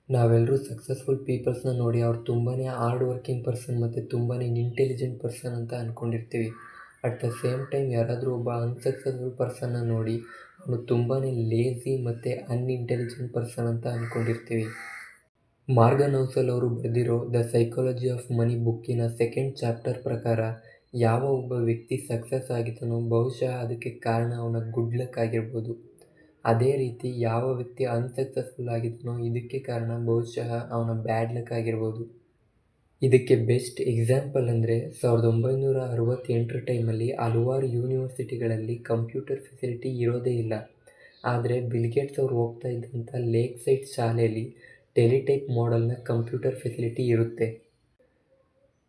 ನಾವೆಲ್ಲರೂ ಸಕ್ಸಸ್ಫುಲ್ ಪೀಪಲ್ಸ್ನ ನೋಡಿ ಅವ್ರು ತುಂಬಾ ಹಾರ್ಡ್ ವರ್ಕಿಂಗ್ ಪರ್ಸನ್ ಮತ್ತು ತುಂಬಾ ಇಂಟೆಲಿಜೆಂಟ್ ಪರ್ಸನ್ ಅಂತ ಅಂದ್ಕೊಂಡಿರ್ತೀವಿ. ಅಟ್ ದ ಸೇಮ್ ಟೈಮ್ ಯಾರಾದರೂ ಒಬ್ಬ ಅನ್ಸಕ್ಸಸ್ಫುಲ್ ಪರ್ಸನ್ನ ನೋಡಿ ಅವನು ತುಂಬಾ ಲೇಝಿ ಮತ್ತು ಅನ್ಇಂಟೆಲಿಜೆಂಟ್ ಪರ್ಸನ್ ಅಂತ ಅಂದ್ಕೊಂಡಿರ್ತೀವಿ. ಮಾರ್ಗನ್ ಹೌಸಲ್ ಅವರು ಬರೆದಿರೋ ದ ಸೈಕಾಲಜಿ ಆಫ್ ಮನಿ ಬುಕ್ಕಿನ ಸೆಕೆಂಡ್ ಚಾಪ್ಟರ್ ಪ್ರಕಾರ ಯಾವ ಒಬ್ಬ ವ್ಯಕ್ತಿ ಸಕ್ಸಸ್ ಆಗಿದ್ದಾನೋ ಬಹುಶಃ ಅದಕ್ಕೆ ಕಾರಣ ಅವನ ಗುಡ್ ಲಕ್ ಆಗಿರ್ಬೋದು. ಅದೇ ರೀತಿ ಯಾವ ವ್ಯಕ್ತಿ ಅನ್ಸಕ್ಸಸ್ಫುಲ್ ಆಗಿದ್ದಾನೋ ಇದಕ್ಕೆ ಕಾರಣ ಬಹುಶಃ ಅವನ ಬ್ಯಾಡ್ ಲಕ್ ಆಗಿರ್ಬೋದು. ಇದಕ್ಕೆ ಬೆಸ್ಟ್ ಎಕ್ಸಾಂಪಲ್ ಅಂದರೆ 1968 ಟೈಮಲ್ಲಿ ಹಲವಾರು ಯೂನಿವರ್ಸಿಟಿಗಳಲ್ಲಿ ಕಂಪ್ಯೂಟರ್ ಫೆಸಿಲಿಟಿ ಇರೋದೇ ಇಲ್ಲ. ಆದರೆ ಬಿಲ್ಗೇಟ್ಸ್ ಅವರು ಹೋಗ್ತಾ ಇದ್ದಂಥ ಲೇಕ್ ಸೈಡ್ ಶಾಲೆಯಲ್ಲಿ ಟೆಲಿಟೈಪ್ ಮಾಡೆಲ್ನ ಕಂಪ್ಯೂಟರ್ ಫೆಸಿಲಿಟಿ ಇರುತ್ತೆ.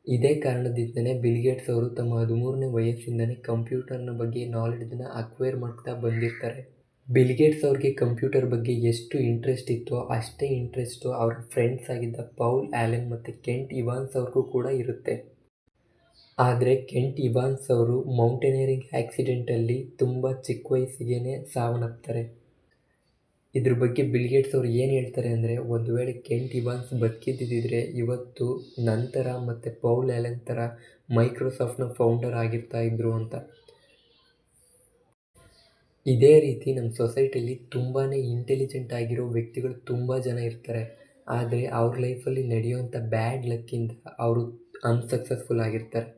ಇದೇ ಕಾರಣದಿಂದನೇ ಬಿಲ್ಗೇಟ್ಸ್ ಅವರು ತಮ್ಮ 13ನೇ ವಯಸ್ಸಿಂದನೇ ಕಂಪ್ಯೂಟರ್ನ ಬಗ್ಗೆ ನಾಲೆಡ್ಜನ್ನ ಅಕ್ವೈರ್ ಮಾಡ್ತಾ ಬಂದಿರ್ತಾರೆ. ಬಿಲ್ಗೇಟ್ಸ್ ಅವ್ರಿಗೆ ಕಂಪ್ಯೂಟರ್ ಬಗ್ಗೆ ಎಷ್ಟು ಇಂಟ್ರೆಸ್ಟ್ ಇತ್ತೋ ಅಷ್ಟೇ ಇಂಟ್ರೆಸ್ಟು ಅವ್ರ ಫ್ರೆಂಡ್ಸ್ ಆಗಿದ್ದ ಪೌಲ್ ಆ್ಯಲೆನ್ ಮತ್ತು ಕೆಂಟ್ ಇವಾನ್ಸ್ ಅವ್ರಿಗೂ ಕೂಡ ಇರುತ್ತೆ. ಆದರೆ ಕೆಂಟ್ ಇವಾನ್ಸ್ ಅವರು ಮೌಂಟೇನಿಯರಿಂಗ್ ಆಕ್ಸಿಡೆಂಟಲ್ಲಿ ತುಂಬ ಚಿಕ್ಕ ವಯಸ್ಸಿಗೇ ಸಾವನ್ನಪ್ತಾರೆ. ಇದ್ರ ಬಗ್ಗೆ ಬಿಲ್ಗೇಟ್ಸ್ ಅವರು ಏನು ಹೇಳ್ತಾರೆ ಅಂದರೆ, ಒಂದು ವೇಳೆ ಕೆಂಟ್ ಇವಾನ್ಸ್ ಬದುಕಿದ್ದಿದ್ರೆ ಇವತ್ತು ನಂತರ ಮತ್ತು ಪೌಲ್ ಆ್ಯಲೆನ್ ಥರ ಮೈಕ್ರೋಸಾಫ್ಟ್ನ ಫೌಂಡರ್ ಆಗಿರ್ತಾ ಇದ್ರು ಅಂತ. ಇದೇ ರೀತಿ ನಮ್ಮ ಸೊಸೈಟಿಯಲ್ಲಿ ತುಂಬಾ ಇಂಟೆಲಿಜೆಂಟ್ ಆಗಿರೋ ವ್ಯಕ್ತಿಗಳು ತುಂಬ ಜನ ಇರ್ತಾರೆ. ಆದರೆ ಅವ್ರ ಲೈಫಲ್ಲಿ ನಡೆಯುವಂಥ ಬ್ಯಾಡ್ ಲಕ್ಕಿಂದ ಅವರು ಅನ್ಸಕ್ಸಸ್ಫುಲ್ ಆಗಿರ್ತಾರೆ.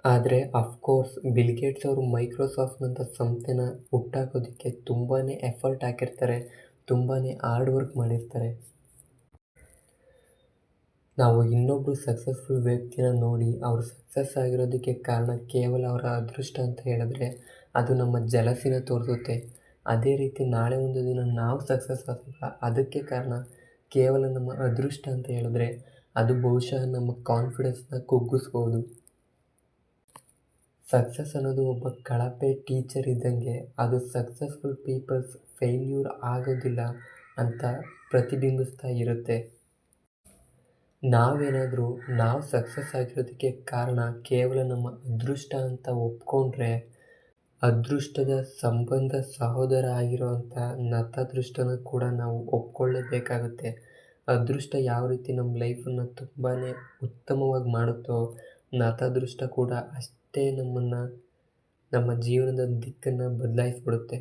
ಆದರೆ ಅಫ್ಕೋರ್ಸ್ ಬಿಲ್ಗೇಟ್ಸ್ ಅವರು ಮೈಕ್ರೋಸಾಫ್ಟ್ನಂಥ ಸಂಸ್ಥೆನ ಹುಟ್ಟಾಕೋದಕ್ಕೆ ತುಂಬಾ ಎಫರ್ಟ್ ಹಾಕಿರ್ತಾರೆ, ತುಂಬಾ ಹಾರ್ಡ್ ವರ್ಕ್ ಮಾಡಿರ್ತಾರೆ. ನಾವು ಇನ್ನೊಬ್ಬರು ಸಕ್ಸಸ್ಫುಲ್ ವ್ಯಕ್ತಿನ ನೋಡಿ ಅವರು ಸಕ್ಸಸ್ ಆಗಿರೋದಕ್ಕೆ ಕಾರಣ ಕೇವಲ ಅವರ ಅದೃಷ್ಟ ಅಂತ ಹೇಳಿದ್ರೆ ಅದು ನಮ್ಮ ಜಲಸಿನ ತೋರಿಸುತ್ತೆ. ಅದೇ ರೀತಿ ನಾಳೆ ಒಂದು ದಿನ ನಾವು ಸಕ್ಸಸ್ ಆದಾಗ ಅದಕ್ಕೆ ಕಾರಣ ಕೇವಲ ನಮ್ಮ ಅದೃಷ್ಟ ಅಂತ ಹೇಳಿದ್ರೆ ಅದು ಬಹುಶಃ ನಮ್ಮ ಕಾನ್ಫಿಡೆನ್ಸ್ನ ಕುಗ್ಗಿಸ್ಬೋದು. ಸಕ್ಸಸ್ ಅನ್ನೋದು ಒಬ್ಬ ಕಳಪೆ ಟೀಚರ್ ಇದ್ದಂಗೆ, ಅದು ಸಕ್ಸಸ್ಫುಲ್ ಪೀಪಲ್ಸ್ ಫೇಲ್ಯೂರ್ ಆಗೋದಿಲ್ಲ ಅಂತ ಪ್ರತಿಬಿಂಬಿಸ್ತಾ ಇರುತ್ತೆ. ನಾವು ಸಕ್ಸಸ್ ಆಗಿರೋದಕ್ಕೆ ಕಾರಣ ಕೇವಲ ನಮ್ಮ ಅದೃಷ್ಟ ಅಂತ ಒಪ್ಕೊಂಡ್ರೆ ಅದೃಷ್ಟದ ಸಂಬಂಧ ಸಹೋದರ ಆಗಿರೋವಂಥ ನತದೃಷ್ಟನ ಕೂಡ ನಾವು ಒಪ್ಕೊಳ್ಳೇಬೇಕಾಗುತ್ತೆ. ಅದೃಷ್ಟ ಯಾವ ರೀತಿ ನಮ್ಮ ಲೈಫನ್ನು ತುಂಬಾ ಉತ್ತಮವಾಗಿ ಮಾಡುತ್ತೋ ನತದೃಷ್ಟ ಕೂಡ ಅಷ್ಟೇ ನಮ್ಮ ಜೀವನದ ದಿಕ್ಕನ್ನು ಬದಲಾಯಿಸ್ಬಿಡುತ್ತೆ.